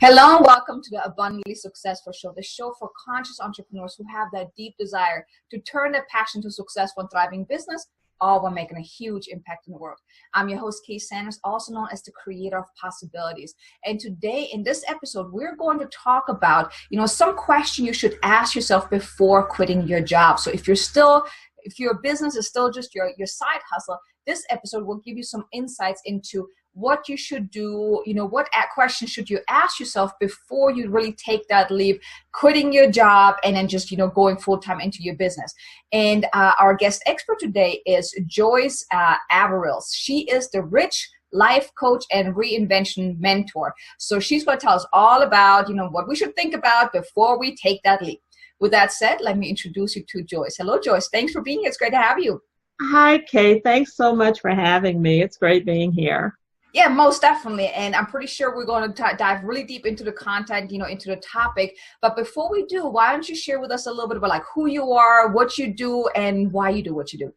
Hello and welcome to the Abundantly Successful Show, the show for conscious entrepreneurs who have that deep desire to turn their passion to successful and thriving business, all while making a huge impact in the world. I'm your host, Kay Sanders, also known as the creator of possibilities. And today in this episode, we're going to talk about, some question you should ask yourself before quitting your job. So if your business is still just your side hustle, this episode will give you some insights into what you should do, what questions should you ask yourself before you really take that leap, quitting your job and then just, going full-time into your business. And our guest expert today is Joyce Averils. She is the Rich Life Coach and Reinvention Mentor. So she's going to tell us all about, what we should think about before we take that leap. With that said, let me introduce you to Joyce. Hello, Joyce. Thanks for being here. It's great to have you. Hi, Kay. Thanks so much for having me. It's great being here. Yeah, most definitely. And I'm pretty sure we're going to dive really deep into the content, into the topic. But before we do, why don't you share with us a little bit about who you are, what you do, and why you do what you do?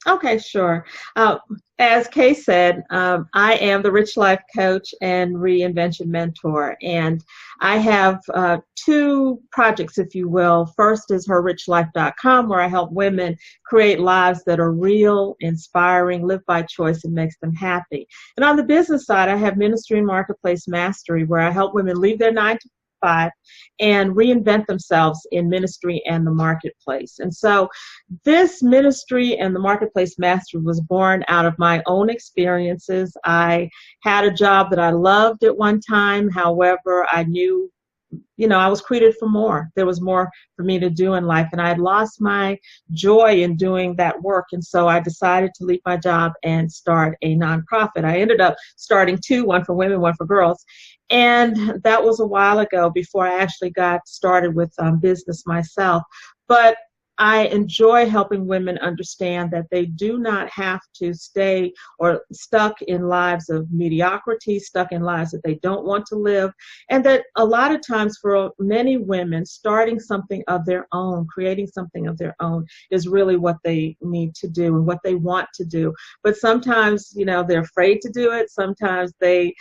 Okay, sure. As Kay said, I am the Rich Life Coach and Reinvention Mentor, and I have two projects, if you will. First is herrichlife.com, where I help women create lives that are real, inspiring, live by choice, and makes them happy. And on the business side, I have Ministry and Marketplace Mastery, where I help women leave their 9 to 5 and reinvent themselves in ministry and the marketplace. And so this Ministry and the Marketplace Mastery was born out of my own experiences. I had a job that I loved at one time. However, I knew I was created for more. There was more for me to do in life, and I had lost my joy in doing that work. And so I decided to leave my job and start a nonprofit. I ended up starting two, one for women, one for girls. And that was a while ago before I actually got started with business myself. But I enjoy helping women understand that they do not have to stay or stuck in lives of mediocrity, stuck in lives that they don't want to live, and that a lot of times for many women, starting something of their own, creating something of their own is really what they need to do and what they want to do. But sometimes, they're afraid to do it. Sometimes they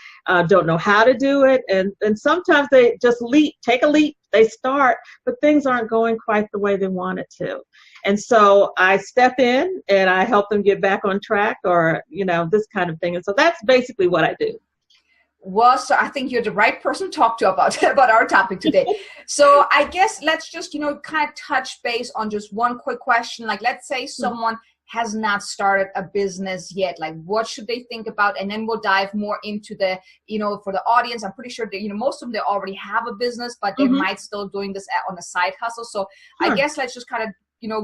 don't know how to do it. And sometimes they just take a leap. They start, but things aren't going quite the way they want it to. And so I step in and I help them get back on track or, this kind of thing. And so that's basically what I do. Well, so I think you're the right person to talk to about our topic today. So I guess let's just, kind of touch base on just one quick question. Let's say someone has not started a business yet, what should they think about? And then we'll dive more into the, for the audience, I'm pretty sure that, most of them, they already have a business, but they might still doing this on a side hustle. So I guess let's just kind of,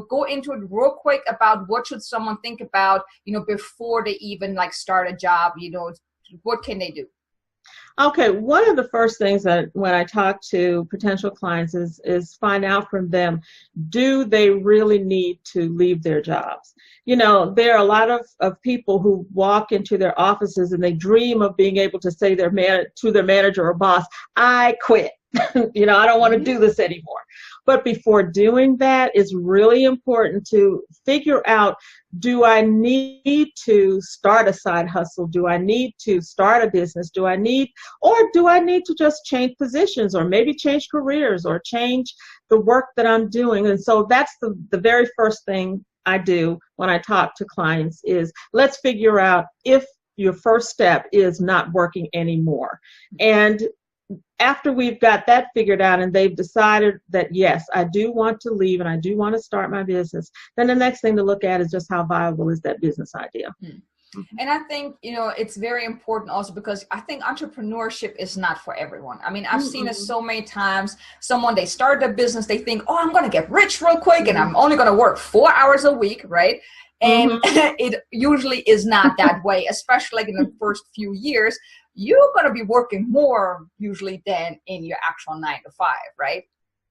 go into it real quick about what should someone think about, before they even start a job, what can they do? Okay, one of the first things that when I talk to potential clients is find out from them, do they really need to leave their jobs? There are a lot of people who walk into their offices and they dream of being able to say to their manager or boss, I quit. I don't want to do this anymore. But before doing that, it's really important to figure out, do I need to start a side hustle? Do I need to start a business? Do I need to just change positions or maybe change careers or change the work that I'm doing? And so that's the very first thing I do when I talk to clients is let's figure out if your first step is not working anymore. And after we've got that figured out and they've decided that, yes, I do want to leave and I do want to start my business, then the next thing to look at is just how viable is that business idea. And I think, it's very important also because I think entrepreneurship is not for everyone. I mean, I've seen it so many times. They start a business, they think, I'm going to get rich real quick and I'm only going to work 4 hours a week, right? And it usually is not that way, especially in the first few years. You're going to be working more usually than in your actual 9 to 5, right?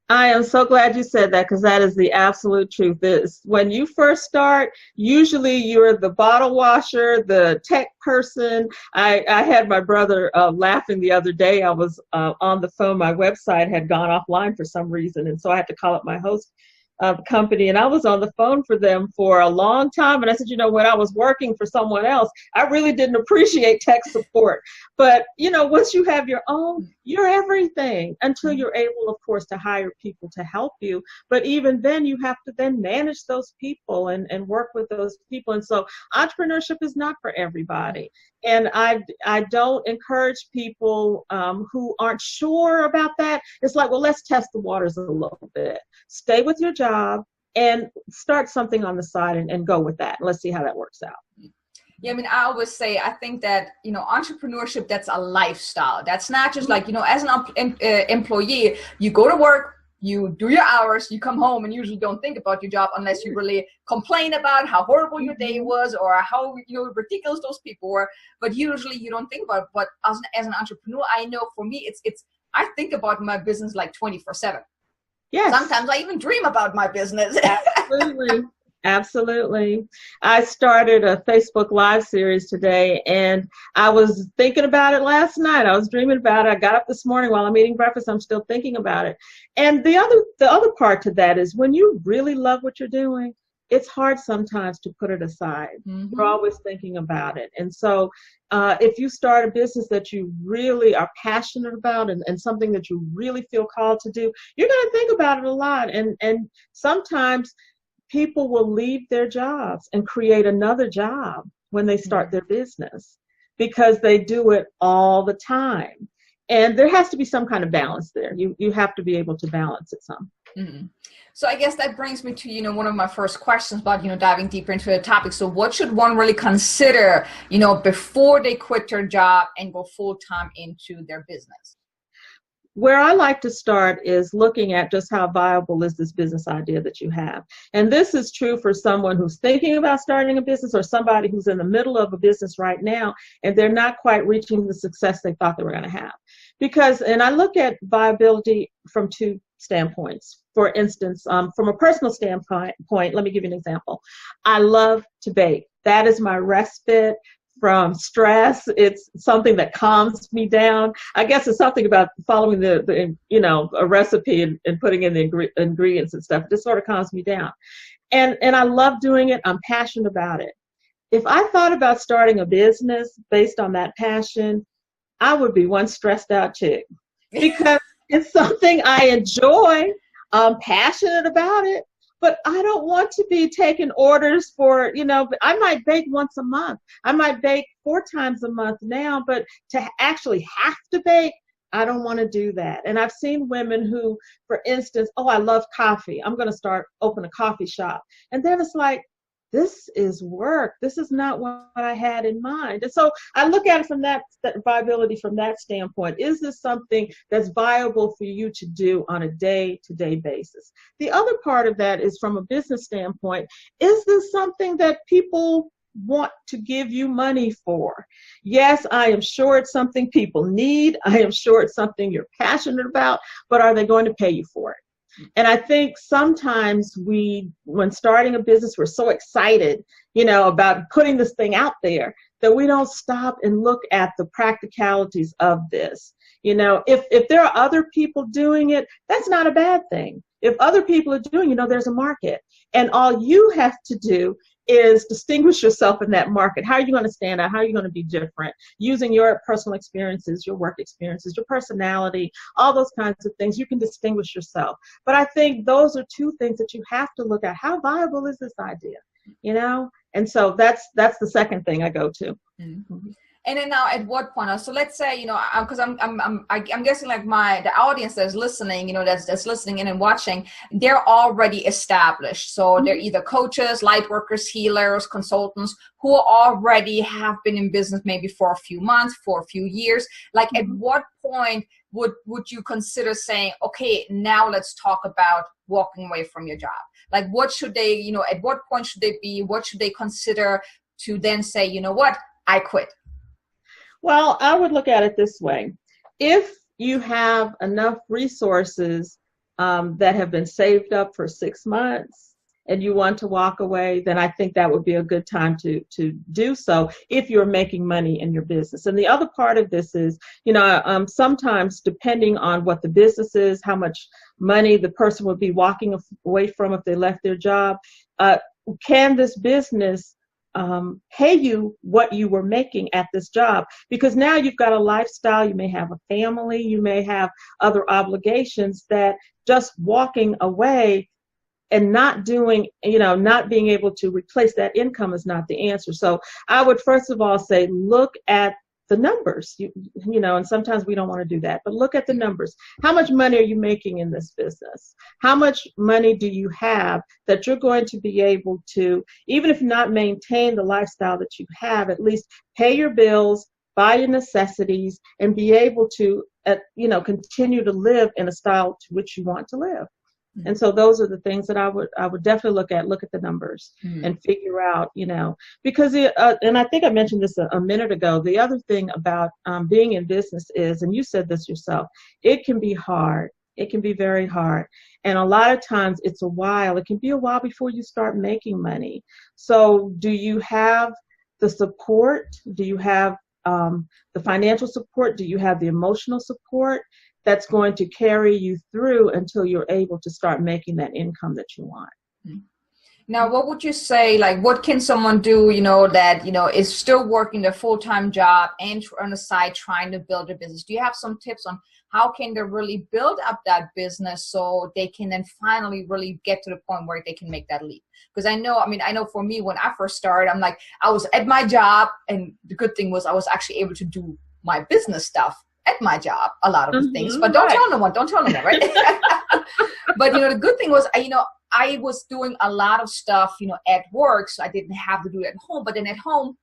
I am so glad you said that because that is the absolute truth. Is when you first start, usually you're the bottle washer, the tech person. I had my brother laughing the other day. I was on the phone. My website had gone offline for some reason, and so I had to call up my host. company, and I was on the phone for them for a long time. And I said, when I was working for someone else, I really didn't appreciate tech support. But, once you have your own, you're everything until you're able, of course, to hire people to help you. But even then, you have to then manage those people and work with those people. And so entrepreneurship is not for everybody. And I don't encourage people who aren't sure about that. It's like, well, let's test the waters a little bit. Stay with your job and start something on the side and go with that. Let's see how that works out. Yeah, I always say, I think that, entrepreneurship, that's a lifestyle. That's not just like, as an employee, you go to work, you do your hours, you come home and usually don't think about your job unless you really complain about how horrible your day was or how ridiculous those people were. But usually you don't think about it. But as an entrepreneur, I know for me, I think about my business like 24/7. Yes. Sometimes I even dream about my business. Absolutely. Absolutely. I started a Facebook Live series today, and I was thinking about it last night. I was dreaming about it. I got up this morning while I'm eating breakfast. I'm still thinking about it. And the other part to that is when you really love what you're doing, it's hard sometimes to put it aside. Mm-hmm. You're always thinking about it. And so if you start a business that you really are passionate about and something that you really feel called to do, you're going to think about it a lot. And sometimes people will leave their jobs and create another job when they start their business because they do it all the time. And there has to be some kind of balance there. You have to be able to balance it some. Mm-hmm. So I guess that brings me to, one of my first questions about, diving deeper into the topic. So what should one really consider, before they quit their job and go full-time into their business? Where I like to start is looking at just how viable is this business idea that you have. And this is true for someone who's thinking about starting a business or somebody who's in the middle of a business right now and they're not quite reaching the success they thought they were going to have. And I look at viability from two standpoints. For instance, from a personal standpoint, let me give you an example. I love to bake. That is my respite from stress. It's something that calms me down. I guess it's something about following a recipe and putting in the ingredients and stuff. It just sort of calms me down. And I love doing it. I'm passionate about it. If I thought about starting a business based on that passion, I would be one stressed out chick because it's something I enjoy. I'm passionate about it. But I don't want to be taking orders for, I might bake once a month. I might bake 4 times a month now, but to actually have to bake, I don't want to do that. And I've seen women who, for instance, I love coffee. I'm going to open a coffee shop. And then it's like, this is work. This is not what I had in mind. And so I look at it from that viability from that standpoint. Is this something that's viable for you to do on a day-to-day basis? The other part of that is from a business standpoint. Is this something that people want to give you money for? Yes, I am sure it's something people need. I am sure it's something you're passionate about, but are they going to pay you for it? And I think sometimes when starting a business, we're so excited, about putting this thing out there that we don't stop and look at the practicalities of this. If there are other people doing it, that's not a bad thing. If other people are doing, there's a market. And all you have to do is distinguish yourself in that market. How are you going to stand out? How are you going to be different? Using your personal experiences, your work experiences, your personality, all those kinds of things, you can distinguish yourself. But I think those are two things that you have to look at. How viable is this idea? And so that's the second thing I go to. Mm-hmm. And then now, at what point? So let's say, because I'm guessing like the audience that's listening, that's listening in and watching, they're already established. So they're either coaches, light workers, healers, consultants who already have been in business maybe for a few months, for a few years. Like, at what point would you consider saying, okay, now let's talk about walking away from your job? Like, what should they, at what point should they be? What should they consider to then say, you know what, I quit? Well, I would look at it this way. If you have enough resources that have been saved up for 6 months and you want to walk away, then I think that would be a good time to do so if you're making money in your business. And the other part of this is, sometimes depending on what the business is, how much money the person would be walking away from if they left their job, can this business pay you what you were making at this job? Because now you've got a lifestyle, you may have a family, you may have other obligations that just walking away and not doing, not being able to replace that income is not the answer. So I would first of all say, look at the numbers, and sometimes we don't want to do that, but look at the numbers. How much money are you making in this business? How much money do you have that you're going to be able to, even if not maintain the lifestyle that you have, at least pay your bills, buy your necessities, and be able to, continue to live in a style to which you want to live. And so those are the things that I would definitely look at the numbers and figure out, because, and I think I mentioned this a minute ago, the other thing about being in business is, and you said this yourself, it can be hard. It can be very hard. And a lot of times it can be a while before you start making money. So do you have the support? Do you have the financial support? Do you have the emotional support that's going to carry you through until you're able to start making that income that you want? Now, what would you say, what can someone do, that, is still working their full-time job and on the side trying to build a business? Do you have some tips on how can they really build up that business so they can then finally really get to the point where they can make that leap? Because I know for me, when I first started, I was at my job, and the good thing was I was actually able to do my business stuff at my job, a lot of the things, but don't tell no one, right? But, the good thing was, I was doing a lot of stuff, at work, so I didn't have to do it at home. But then at home,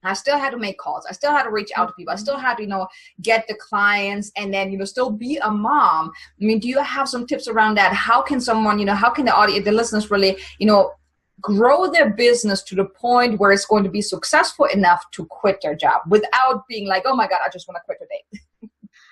I still had to make calls. I still had to reach out to people. I still had to, get the clients, and then, still be a mom. Do you have some tips around that? How can someone, how can the audience, the listeners really, grow their business to the point where it's going to be successful enough to quit their job without being like, oh my God, I just want to quit today?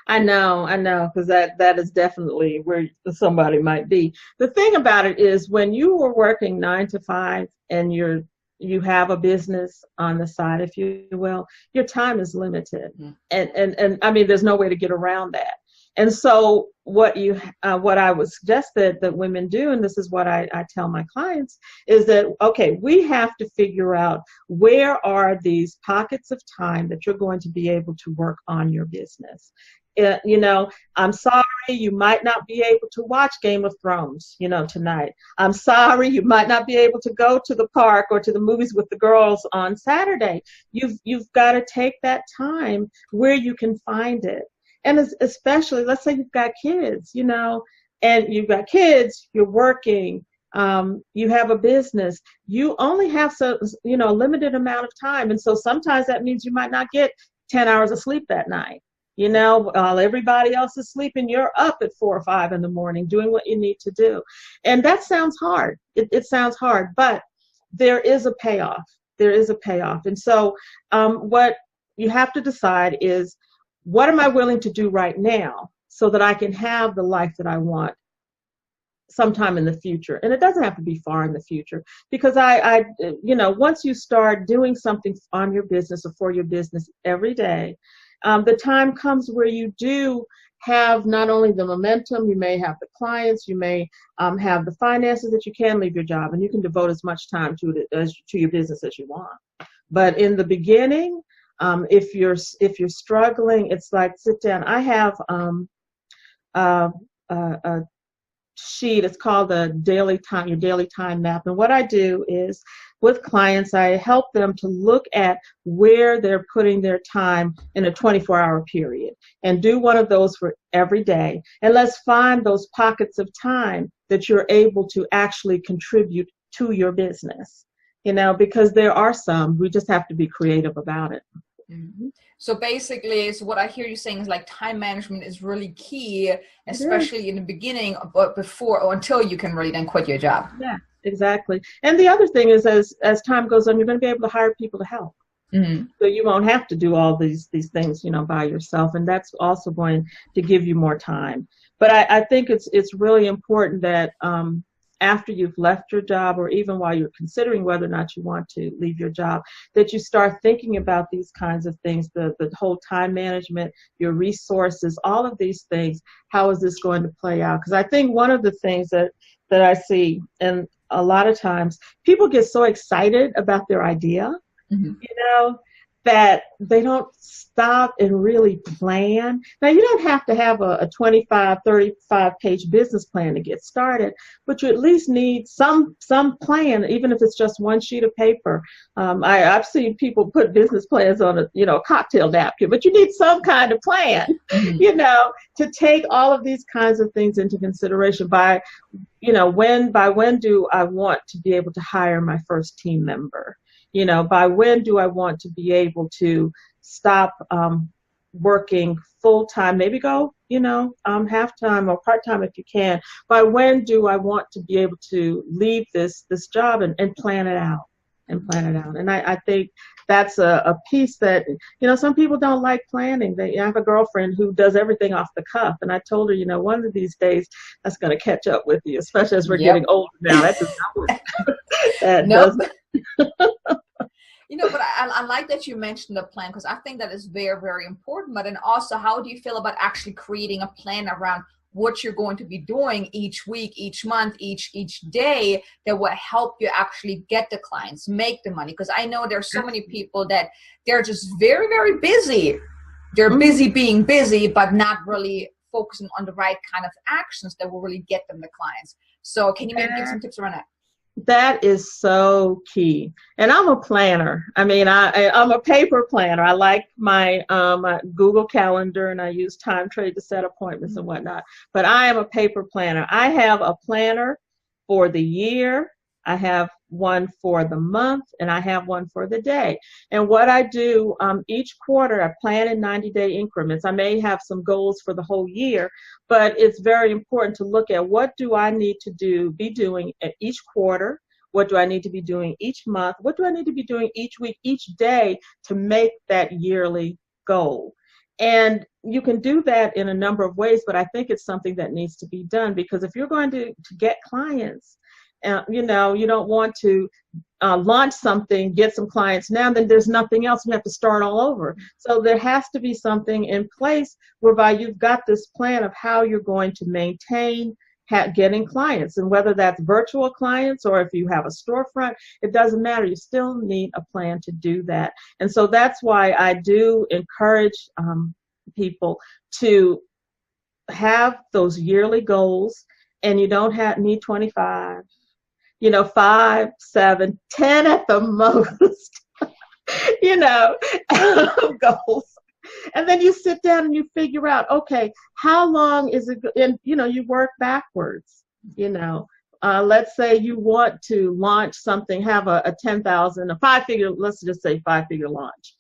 I know, because that is definitely where somebody might be. The thing about it is, when you are working 9 to 5 and you have a business on the side, if you will, your time is limited, and there's no way to get around that. And so what I would suggest that women do, and this is what I tell my clients, is that, okay, we have to figure out where are these pockets of time that you're going to be able to work on your business. I'm sorry, you might not be able to watch Game of Thrones, tonight. I'm sorry, you might not be able to go to the park or to the movies with the girls on Saturday. You've got to take that time where you can find it. And especially, let's say you've got kids, and you've got kids, you're working, you have a business, you only have a limited amount of time. And so sometimes that means you might not get 10 hours of sleep that night. While everybody else is sleeping, you're up at 4 or 5 in the morning doing what you need to do. And that sounds hard. It sounds hard, but there is a payoff. There is a payoff. And so what you have to decide is, what am I willing to do right now so that I can have the life that I want sometime in the future? And it doesn't have to be far in the future, because once you start doing something on your business or for your business every day, the time comes where you do have not only the momentum, you may have the clients, you may have the finances that you can leave your job, and you can devote as much time to your business as you want. But in the beginning, if you're struggling, it's like, sit down. I have a sheet. It's called your daily time map. And what I do is, with clients, I help them to look at where they're putting their time in a 24-hour period, and do one of those for every day. And let's find those pockets of time that you're able to actually contribute to your business, because there are some. We just have to be creative about it. Mm-hmm. So basically, what I hear you saying is, time management is really key, especially in the beginning, but before or until you can really then quit your job. Yeah, exactly. And the other thing is, as time goes on, you're going to be able to hire people to help. Mm-hmm. So you won't have to do all these things, by yourself, and that's also going to give you more time. But I think it's really important that after you've left your job, or even while you're considering whether or not you want to leave your job, that you start thinking about these kinds of things, the whole time management, your resources, all of these things. How is this going to play out? Because I think one of the things that I see, and a lot of times people get so excited about their idea, that they don't stop and really plan. Now, you don't have to have a 25, 35-page business plan to get started, but you at least need some plan, even if it's just one sheet of paper. I've seen people put business plans on a cocktail napkin, but you need some kind of plan, to take all of these kinds of things into consideration. By when do I want to be able to hire my first team member? By when do I want to be able to stop working full-time, maybe go, half-time or part-time if you can. By when do I want to be able to leave this job and plan it out And I think that's a piece that, some people don't like planning. I have a girlfriend who does everything off the cuff. And I told her, one of these days that's going to catch up with you, especially as we're getting older now. That does not work. That doesn't. But I like that you mentioned the plan, because I think that is very, very important. But then also, how do you feel about actually creating a plan around what you're going to be doing each week, each month, each day that will help you actually get the clients, make the money? Because I know there's so many people that they're just very, very busy. They're busy being busy, but not really focusing on the right kind of actions that will really get them the clients. So can you maybe give some tips around that? That is so key. And I'm a planner. I mean, I'm a paper planner. I like my Google Calendar, and I use TimeTrade to set appointments and whatnot. But I am a paper planner. I have a planner for the year. I have one for the month, and I have one for the day. And what I do each quarter, I plan in 90-day increments. I may have some goals for the whole year, but it's very important to look at what do I need to be doing at each quarter, what do I need to be doing each month, what do I need to be doing each week, each day to make that yearly goal. And you can do that in a number of ways, but I think it's something that needs to be done, because if you're going to get clients, you don't want to launch something, get some clients now, then there's nothing else. You have to start all over. So there has to be something in place whereby you've got this plan of how you're going to maintain getting clients. And whether that's virtual clients or if you have a storefront, it doesn't matter. You still need a plan to do that. And so that's why I do encourage people to have those yearly goals, and you don't need 25. 5, 7, 10 at the most, goals. And then you sit down and you figure out, okay, how long is it? And, you work backwards, let's say you want to launch something, have a 10,000, let's just say 5-figure launch.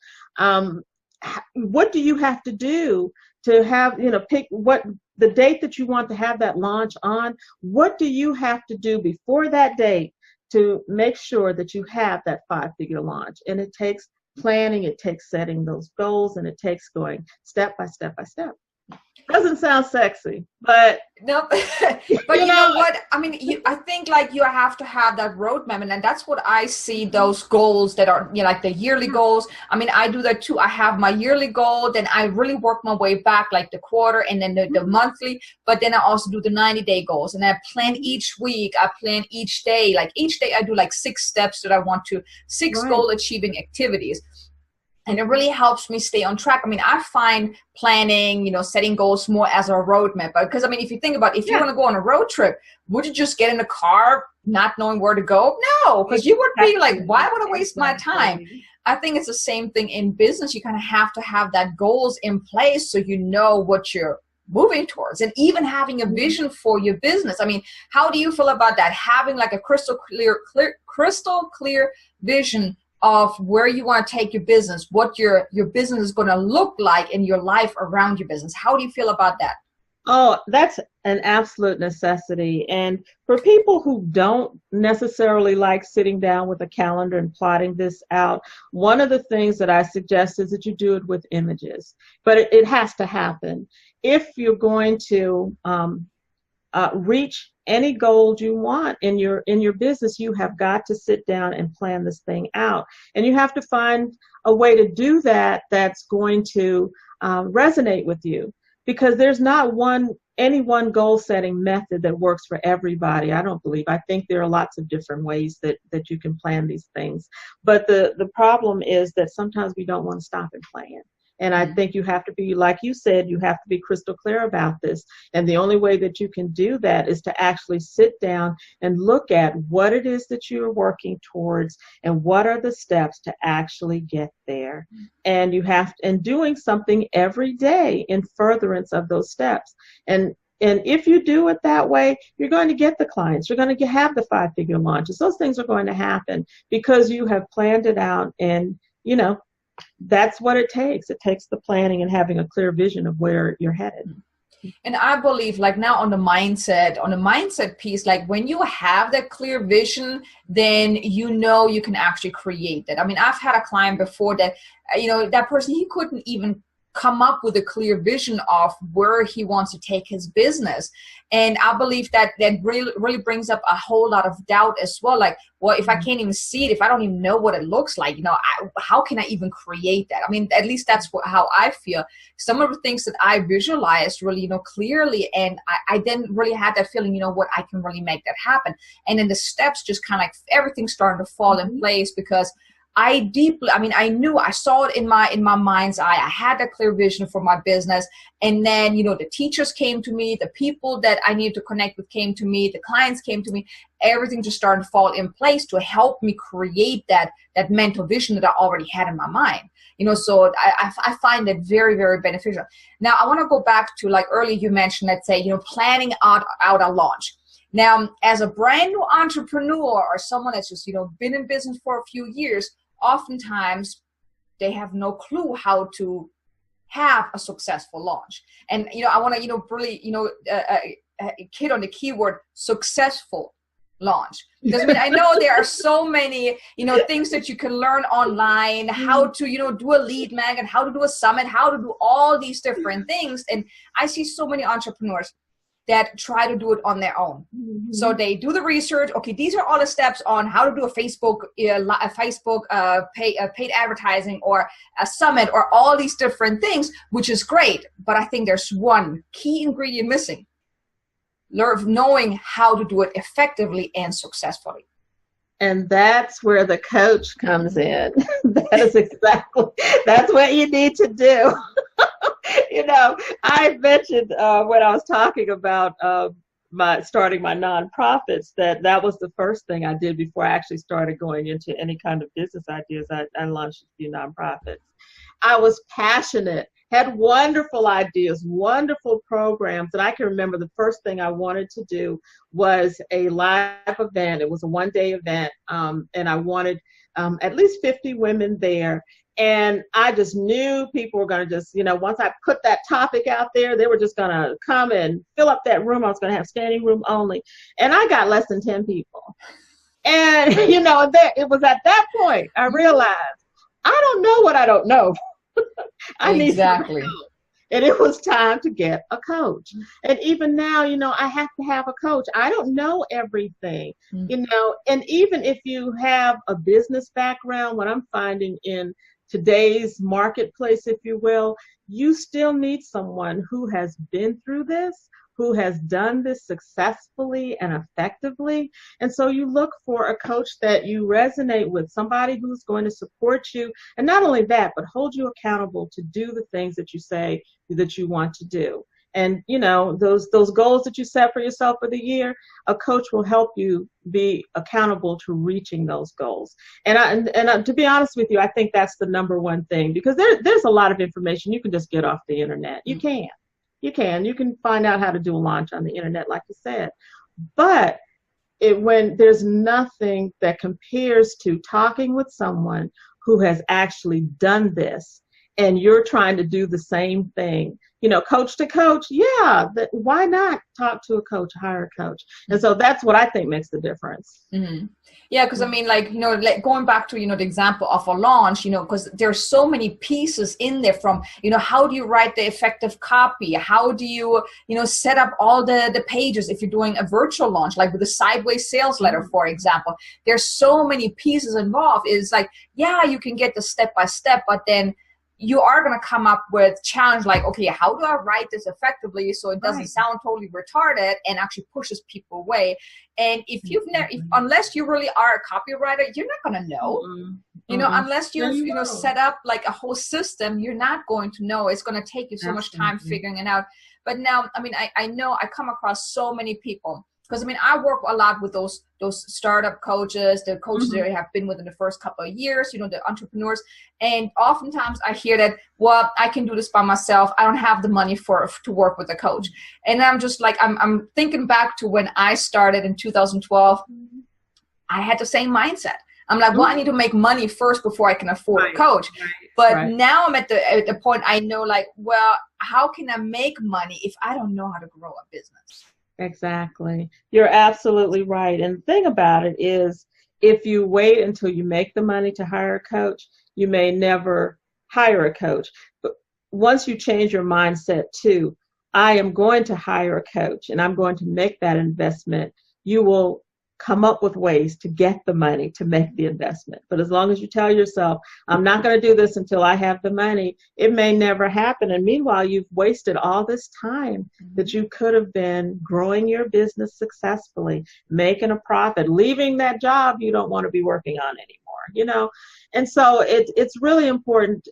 What do you have to do to have, pick what the date that you want to have that launch on? What do you have to do before that date to make sure that you have that 5-figure launch? And it takes planning, it takes setting those goals, and it takes going step by step by step. Doesn't sound sexy, but no. But you know what? I mean, I think like you have to have that roadmap, and that's what I see. Those goals that are like the yearly goals. I mean, I do that too. I have my yearly goal, then I really work my way back, like the quarter, and then the monthly. But then I also do the 90-day goals, and I plan each week. I plan each day. Like each day, I do like 6 steps that I want to, 6 goal achieving activities. And it really helps me stay on track. I mean, I find planning, setting goals more as a roadmap. Because, I mean, if you think about it, if you want to go on a road trip, would you just get in a car not knowing where to go? No, because you would be like, why would I waste my time? I think it's the same thing in business. You kind of have to have that goals in place so you know what you're moving towards, and even having a vision for your business. I mean, how do you feel about that? Having like a crystal clear vision of where you want to take your business, what your business is going to look like in your life around your business. How do you feel about that? Oh, that's an absolute necessity. And for people who don't necessarily like sitting down with a calendar and plotting this out, one of the things that I suggest is that you do it with images. But it has to happen. If you're going to reach any goals you want in your business, you have got to sit down and plan this thing out. And you have to find a way to do that that's going to resonate with you, because there's not any one goal setting method that works for everybody. I don't believe. I think there are lots of different ways that you can plan these things. But the problem is that sometimes we don't want to stop and plan. And I think you have to be, like you said, you have to be crystal clear about this. And the only way that you can do that is to actually sit down and look at what it is that you're working towards and what are the steps to actually get there. And and doing something every day in furtherance of those steps. And if you do it that way, you're going to get the clients. You're going to have the 5-figure launches. Those things are going to happen because you have planned it out, and, that's what it takes. It takes the planning and having a clear vision of where you're headed. And I believe, like, now on the mindset piece, like, when you have that clear vision, then you can actually create that. I mean, I've had a client before that, that person, he couldn't even come up with a clear vision of where he wants to take his business. And I believe that really brings up a whole lot of doubt as well. Like, well, if I can't even see it, if I don't even know what it looks like, how can I even create that? I mean, at least that's how I feel. Some of the things that I visualized really, clearly, and I then really had that feeling, I can really make that happen. And then the steps just kind of like everything started to fall in place, because I knew, I saw it in my mind's eye. I had a clear vision for my business. And then, the teachers came to me, the people that I needed to connect with came to me, the clients came to me. Everything just started to fall in place to help me create that mental vision that I already had in my mind. So I find that very, very beneficial. Now, I want to go back to, like, earlier you mentioned, let's say, planning out a launch. Now, as a brand new entrepreneur or someone that's just, been in business for a few years, oftentimes they have no clue how to have a successful launch. And, I want to, really, kid on the keyword successful launch. Because I know there are so many, things that you can learn online, how to, do a lead magnet, how to do a summit, how to do all these different things. And I see so many entrepreneurs that try to do it on their own. So they do the research. Okay, these are all the steps on how to do a paid advertising or a summit or all these different things, which is great. But I think there's one key ingredient missing: knowing how to do it effectively and successfully. And that's where the coach comes in. That's what you need to do. I mentioned when I was talking about starting my nonprofits, that was the first thing I did before I actually started going into any kind of business ideas. I launched a few nonprofits. I was passionate, had wonderful ideas, wonderful programs. And I can remember the first thing I wanted to do was a live event. It was a one-day event, and I wanted at least 50 women there. And I just knew people were going to just, once I put that topic out there, they were just going to come and fill up that room. I was going to have standing room only. And I got less than 10 people. And, it was at that point I realized I don't know what I don't know. I need some help. And it was time to get a coach. And even now, I have to have a coach. I don't know everything, and even if you have a business background, what I'm finding in today's marketplace, if you will, you still need someone who has been through this, who has done this successfully and effectively. And so you look for a coach that you resonate with, somebody who's going to support you. And not only that, but hold you accountable to do the things that you say that you want to do. And, those goals that you set for yourself for the year, a coach will help you be accountable to reaching those goals. And to be honest with you, I think that's the number one thing, because there's a lot of information you can just get off the internet. You can. You can find out how to do a launch on the internet, like you said. But when there's nothing that compares to talking with someone who has actually done this and you're trying to do the same thing, coach to coach, yeah, why not talk to a coach, hire a coach? And so that's what I think makes the difference. Mm-hmm. Yeah, because I mean, like going back to, the example of a launch, because there's so many pieces in there from, how do you write the effective copy? How do you, set up all the pages if you're doing a virtual launch, like with a sideways sales letter, for example. There's so many pieces involved. It's like, yeah, you can get the step-by-step, but then you are going to come up with challenge like, okay, how do I write this effectively so it doesn't sound totally retarded and actually pushes people away? And if you've never, unless you really are a copywriter, you're not going to know. Unless you've set up like a whole system, you're not going to know. It's going to take you so much time figuring it out. But now, I mean, I know I come across so many people. Because, I mean, I work a lot with those startup coaches, the coaches that have been within the first couple of years, the entrepreneurs. And oftentimes I hear that, well, I can do this by myself. I don't have the money to work with a coach. And I'm just like, I'm thinking back to when I started in 2012. I had the same mindset. I'm like, well, I need to make money first before I can afford a coach. But now I'm at the point I know, like, well, how can I make money if I don't know how to grow a business? Exactly. You're absolutely right. And the thing about it is, if you wait until you make the money to hire a coach, you may never hire a coach. But once you change your mindset to, I am going to hire a coach and I'm going to make that investment, you will come up with ways to get the money to make the investment. But as long as you tell yourself, I'm not going to do this until I have the money, it may never happen. And meanwhile, you've wasted all this time that you could have been growing your business successfully, making a profit, leaving that job you don't want to be working on anymore, And so it's really important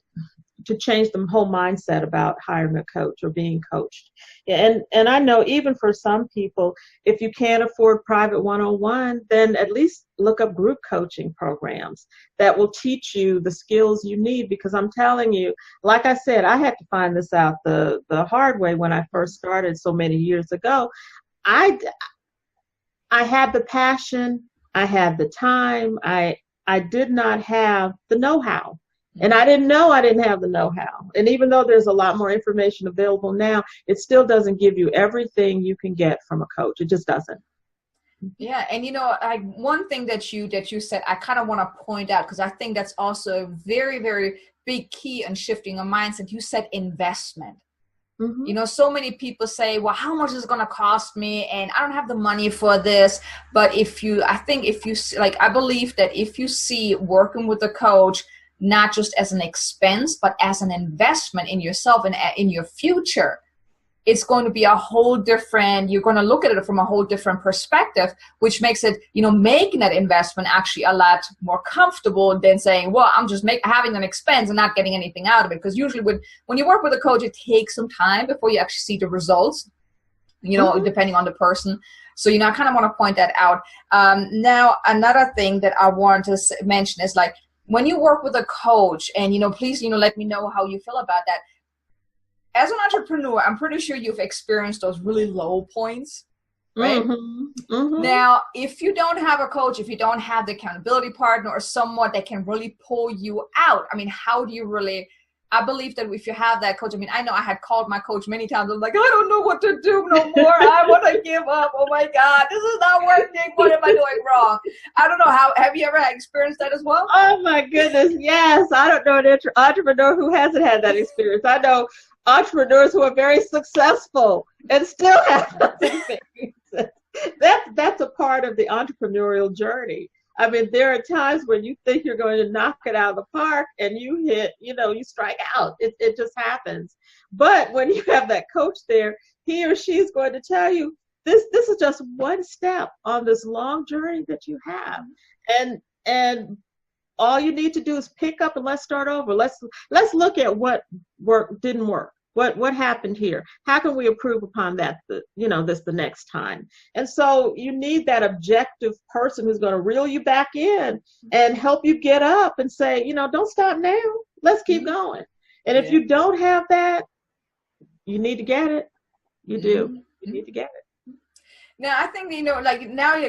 to change the whole mindset about hiring a coach or being coached. And I know even for some people, if you can't afford private one-on-one, then at least look up group coaching programs that will teach you the skills you need. Because I'm telling you, like I said, I had to find this out the hard way when I first started so many years ago. I had the passion, I had the time, I did not have the know-how. And I didn't know I didn't have the know-how. And even though there's a lot more information available now, it still doesn't give you everything you can get from a coach. It just doesn't. Yeah. And, one thing that you said, I kind of want to point out, because I think that's also a very, very big key in shifting a mindset. You said investment. So many people say, well, how much is it going to cost me? And I don't have the money for this. But I believe that if you see working with a coach, not just as an expense, but as an investment in yourself and in your future, it's going to be a whole different, you're going to look at it from a whole different perspective, which makes it, making that investment actually a lot more comfortable than saying, well, I'm just having an expense and not getting anything out of it. Because usually when you work with a coach, it takes some time before you actually see the results, depending on the person. So, I kind of want to point that out. Now, another thing that I want to mention is like, when you work with a coach, and, please, let me know how you feel about that. As an entrepreneur, I'm pretty sure you've experienced those really low points, right? Now, if you don't have a coach, if you don't have the accountability partner or someone that can really pull you out, I mean, how do you really, I believe that if you have that coach, I mean, I know I had called my coach many times. I'm like, I don't know what to do no more. I want to give up. Oh my God, this is not working. What am I doing wrong? I don't know. Have you ever experienced that as well? Oh my goodness, yes. I don't know an entrepreneur who hasn't had that experience. I know entrepreneurs who are very successful and still have those experiences. That's a part of the entrepreneurial journey. I mean, there are times when you think you're going to knock it out of the park and you hit, you strike out. It just happens. But when you have that coach there, he or she is going to tell you, this is just one step on this long journey that you have. And all you need to do is pick up and let's start over. Let's look at what didn't work. What happened here? How can we improve upon that, the next time? And so you need that objective person who's going to reel you back in and help you get up and say, don't stop now. Let's keep going. And if you don't have that, you need to get it. You do. You need to get it. Now, I think, like now,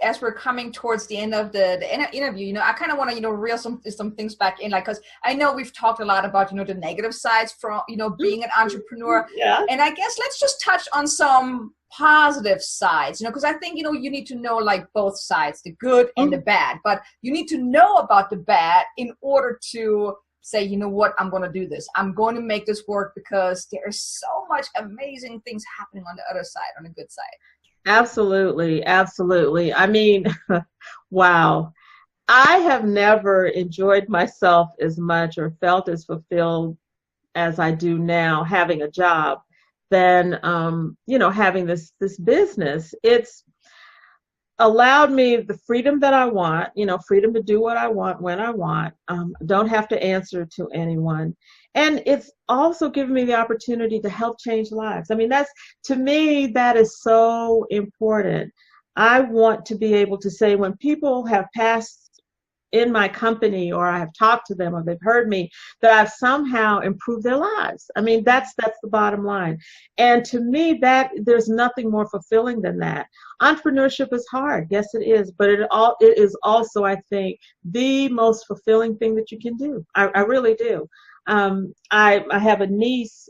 as we're coming towards the end of the interview, I kind of want to, reel some things back in, like, because I know we've talked a lot about, the negative sides from, being an entrepreneur. Yeah. And I guess let's just touch on some positive sides, because I think, you need to know like both sides, the good and the bad, but you need to know about the bad in order to say, you know what, I'm going to do this. I'm going to make this work because there's so much amazing things happening on the other side, on the good side. Absolutely. Absolutely. I mean, wow. I have never enjoyed myself as much or felt as fulfilled as I do now having a job than, having this business. It's allowed me the freedom that I want, freedom to do what I want when I want. Don't have to answer to anyone. And it's also given me the opportunity to help change lives. I mean, to me, that is so important. I want to be able to say when people have passed in my company, or I have talked to them, or they've heard me, that I've somehow improved their lives. I mean, that's the bottom line. And to me, there's nothing more fulfilling than that. Entrepreneurship is hard, yes it is, but it is also, I think, the most fulfilling thing that you can do. I really do. I have a niece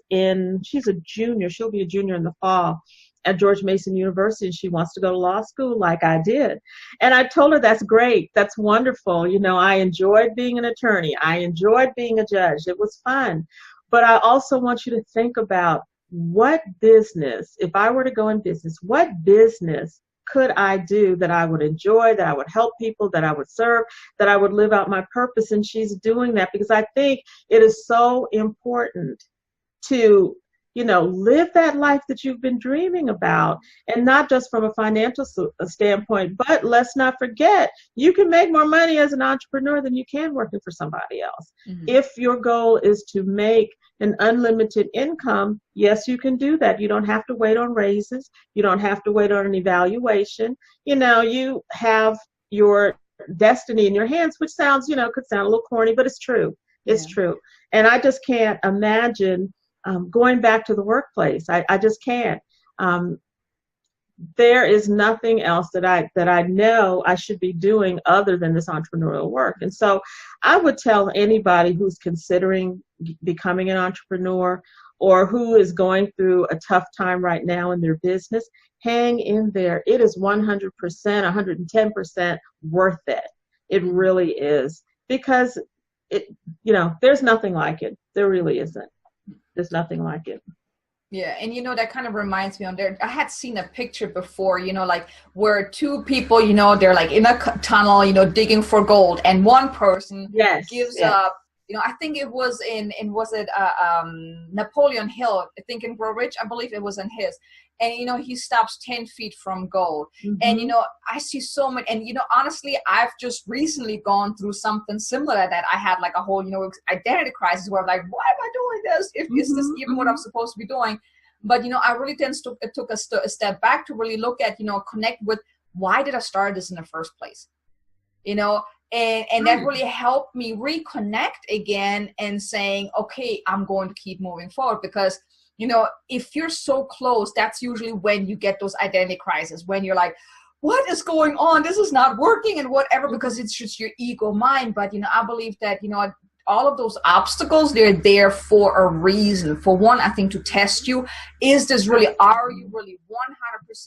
she's a junior. She'll be a junior in the fall at George Mason University, and she wants to go to law school like I did. And I told her, that's great. That's wonderful. I enjoyed being an attorney. I enjoyed being a judge. It was fun. But I also want you to think about what business, if I were to go in business, what business could I do that I would enjoy, that I would help people, that I would serve, that I would live out my purpose? And she's doing that because I think it is so important to live that life that you've been dreaming about, and not just from a financial standpoint, but let's not forget, you can make more money as an entrepreneur than you can working for somebody else. Mm-hmm. If your goal is to make an unlimited income, yes, you can do that. You don't have to wait on raises. You don't have to wait on an evaluation. You have your destiny in your hands, which sounds, could sound a little corny, but it's true. It's true. And I just can't imagine going back to the workplace. I just can't. There is nothing else that I know I should be doing other than this entrepreneurial work. And so I would tell anybody who's considering becoming an entrepreneur, or who is going through a tough time right now in their business, hang in there. It is 100%, 110% worth it. It really is. Because there's nothing like it. There really isn't. There's nothing like it. Yeah, and that kind of reminds me on there. I had seen a picture before, like where two people, they're like in a tunnel, digging for gold, and one person gives up. I think it was Napoleon Hill, I think in Grow Rich, I believe it was in his. And, he stops 10 feet from gold. Mm-hmm. And, I see so many, and, honestly, I've just recently gone through something similar to that. I had like a whole, identity crisis where I'm like, why am I doing this? Is this even what I'm supposed to be doing? But, I really took a step back to really look at, connect with, why did I start this in the first place? And that really helped me reconnect again and saying, okay, I'm going to keep moving forward. Because if you're so close, that's usually when you get those identity crises, when you're like, what is going on? This is not working and whatever, because it's just your ego mind. But, I believe that, all of those obstacles, they're there for a reason. For one, I think to test you. Are you really 100%,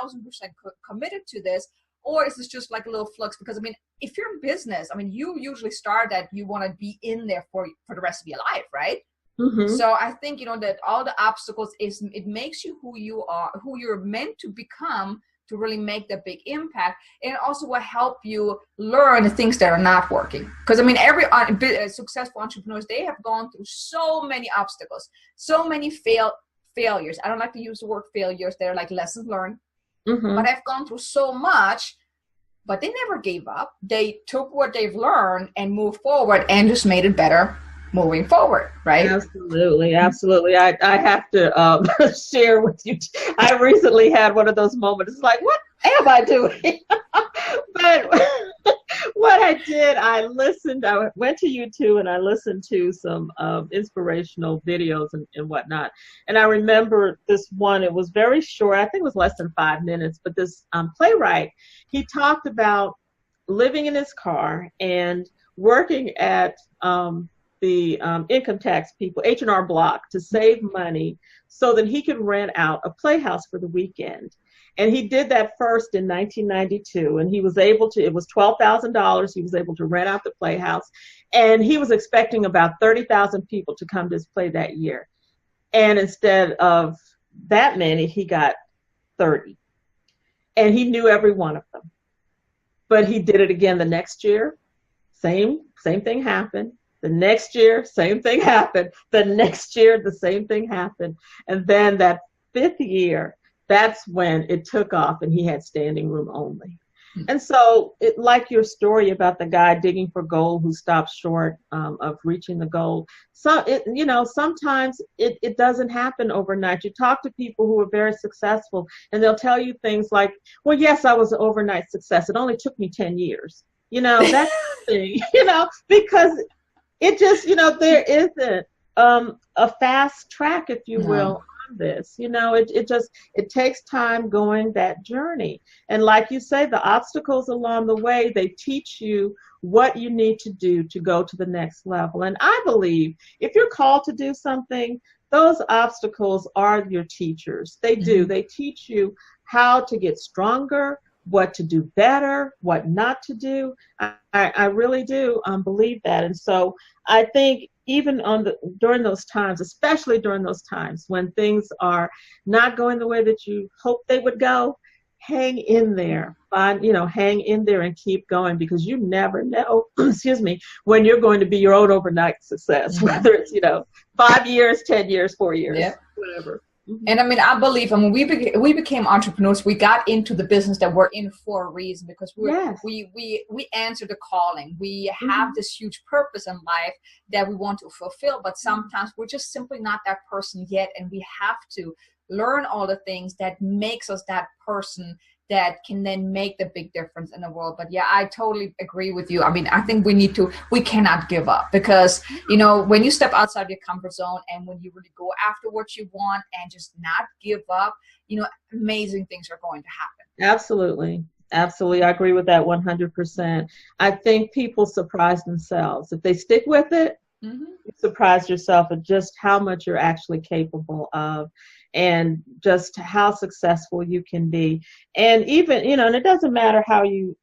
1,000% committed to this? Or is this just like a little flux? Because, if you're in business, you usually start that you want to be in there for the rest of your life, right? Mm-hmm. So I think, that all the obstacles it makes you who you are, who you're meant to become, to really make the big impact. And it also will help you learn the things that are not working. Because, every successful entrepreneurs, they have gone through so many obstacles, so many failures. I don't like to use the word failures. They're like lessons learned. Mm-hmm. But I've gone through so much, but they never gave up. They took what they've learned and moved forward and just made it better moving forward, right? Absolutely. I have to share with you. I recently had one of those moments. It's like, what am I doing? But What I did, I listened, I went to YouTube and I listened to some inspirational videos and whatnot. And I remember this one, it was very short, I think it was less than 5 minutes, but this playwright, he talked about living in his car and working at the income tax people, H&R Block, to save money so that he could rent out a playhouse for the weekend. And he did that first in 1992, and he was able to, it was $12,000, he was able to rent out the playhouse, and he was expecting about 30,000 people to come to his play that year. And instead of that many, he got 30. And he knew every one of them. But he did it again the next year, same thing happened. The next year, same thing happened. The next year, the same thing happened. And then that 5th year, that's when it took off and he had standing room only. And so, like your story about the guy digging for gold who stopped short of reaching the goal. So, sometimes it doesn't happen overnight. You talk to people who are very successful and they'll tell you things like, well, yes, I was an overnight success. It only took me 10 years. That's the thing, because it just, there isn't a fast track, if you will, on this. It takes time going that journey. And like you say, the obstacles along the way, they teach you what you need to do to go to the next level. And I believe if you're called to do something, those obstacles are your teachers. They do. They teach you how to get stronger, what to do better, what not to do. I really do believe that. And so I think even during those times, especially during those times when things are not going the way that you hope they would go, hang in there. Hang in there and keep going, because you never know, when you're going to be your own overnight success, whether it's, 5 years, 10 years, 4 years, whatever. And I believe, we became entrepreneurs. We got into the business that we're in for a reason, because we answer the calling. We have this huge purpose in life that we want to fulfill, but sometimes we're just simply not that person yet, and we have to learn all the things that makes us that person that can then make the big difference in the world. But yeah, I totally agree with you. I think we cannot give up, because, when you step outside your comfort zone and when you really go after what you want and just not give up, amazing things are going to happen. Absolutely. Absolutely. I agree with that 100%. I think people surprise themselves. If they stick with it, you surprise yourself at just how much you're actually capable of, and just how successful you can be. And even, and it doesn't matter how you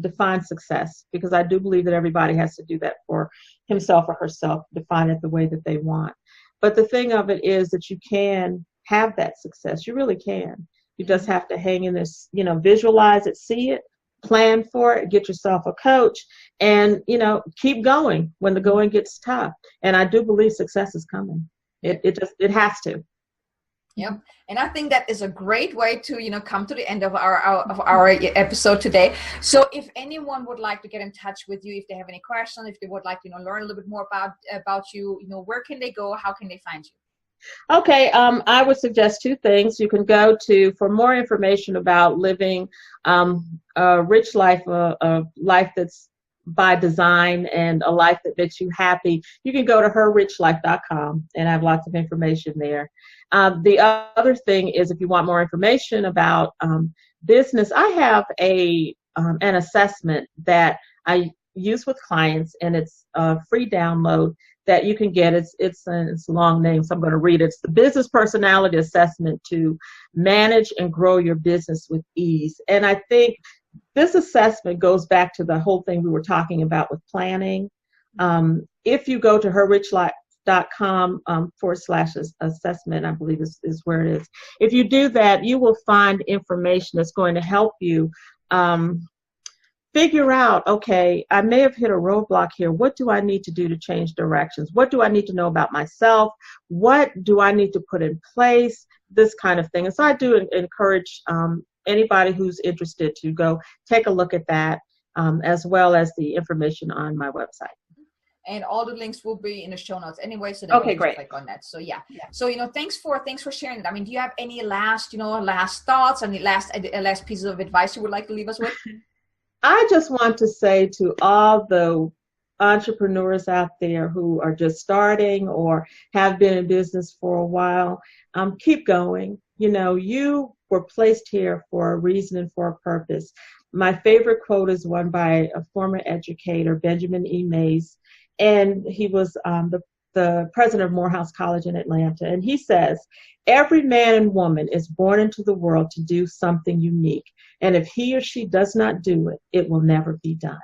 define success, because I do believe that everybody has to do that for himself or herself, define it the way that they want. But the thing of it is that you can have that success. You really can. You just have to hang in this, visualize it, see it, plan for it, get yourself a coach, and, keep going when the going gets tough. And I do believe success is coming. It has to. Yep. And I think that is a great way to, come to the end of our episode today. So if anyone would like to get in touch with you, if they have any questions, if they would like to, learn a little bit more about you, where can they go? How can they find you? Okay. I would suggest 2 things. You can go for more information about living a rich life, a life that's by design and a life that makes you happy. You can go to herrichlife.com, and I have lots of information there. The other thing is, if you want more information about business, I have an assessment that I use with clients, and it's a free download that you can get. It's a long name, so I'm going to read it. It's the Business Personality Assessment to Manage and Grow Your Business with Ease. And I think this assessment goes back to the whole thing we were talking about with planning. If you go to herrichlife.com /assessment, I believe is where it is. If you do that, you will find information that's going to help you figure out, okay, I may have hit a roadblock here. What do I need to do to change directions? What do I need to know about myself? What do I need to put in place? This kind of thing. And so I do encourage anybody who's interested to go take a look at that, as well as the information on my website. And all the links will be in the show notes anyway, so that you can click on that. So yeah. So thanks for sharing it. Do you have any last thoughts, any last pieces of advice you would like to leave us with? I just want to say to all the entrepreneurs out there who are just starting or have been in business for a while, keep going. You know, you were placed here for a reason and for a purpose. My favorite quote is one by a former educator, Benjamin E. Mays, and he was the president of Morehouse College in Atlanta. And he says, every man and woman is born into the world to do something unique. And if he or she does not do it, it will never be done.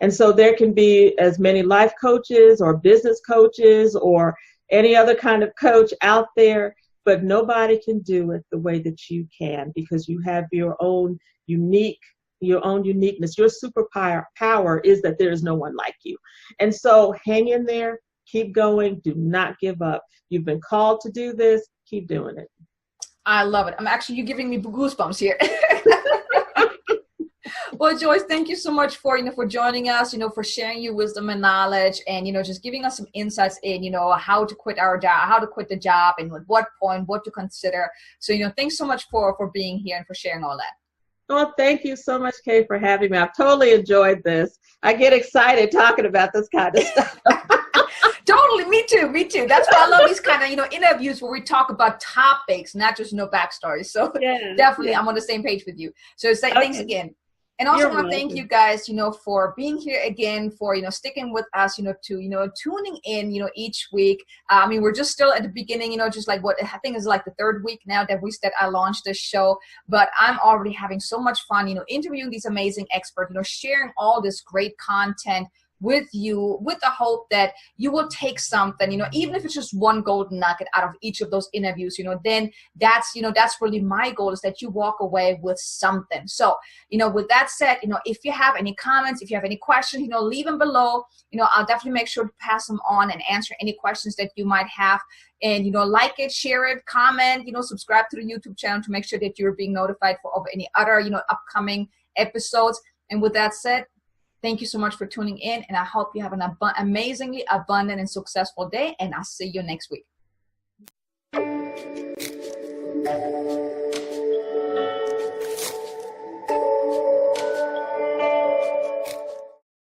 And so there can be as many life coaches or business coaches or any other kind of coach out there, but nobody can do it the way that you can, because you have your own uniqueness. Your superpower is that there is no one like you. And so hang in there, keep going, do not give up. You've been called to do this, keep doing it. I love it. You're giving me goosebumps here. Well, Joyce, thank you so much for joining us, for sharing your wisdom and knowledge, and, just giving us some insights in, how to quit our job, how to quit the job, and at what point, what to consider. So, thanks so much for being here and for sharing all that. Well, thank you so much, Kay, for having me. I've totally enjoyed this. I get excited talking about this kind of stuff. Totally, me too. That's why I love these kind of, interviews where we talk about topics, not just backstories. So definitely, I'm on the same page with you. So thanks again. And also want to thank you guys, for being here again, for, sticking with us, to, tuning in, each week. We're just still at the beginning, just like what I think is like the third week now that I launched this show, but I'm already having so much fun, interviewing these amazing experts, sharing all this great content with you, with the hope that you will take something, even if it's just one golden nugget out of each of those interviews, then that's really my goal, is that you walk away with something. So, with that said, if you have any comments, if you have any questions, leave them below. I'll definitely make sure to pass them on and answer any questions that you might have. And, like it, share it, comment, subscribe to the YouTube channel to make sure that you're being notified of any other, upcoming episodes. And with that said, thank you so much for tuning in, and I hope you have an amazingly abundant and successful day, and I'll see you next week.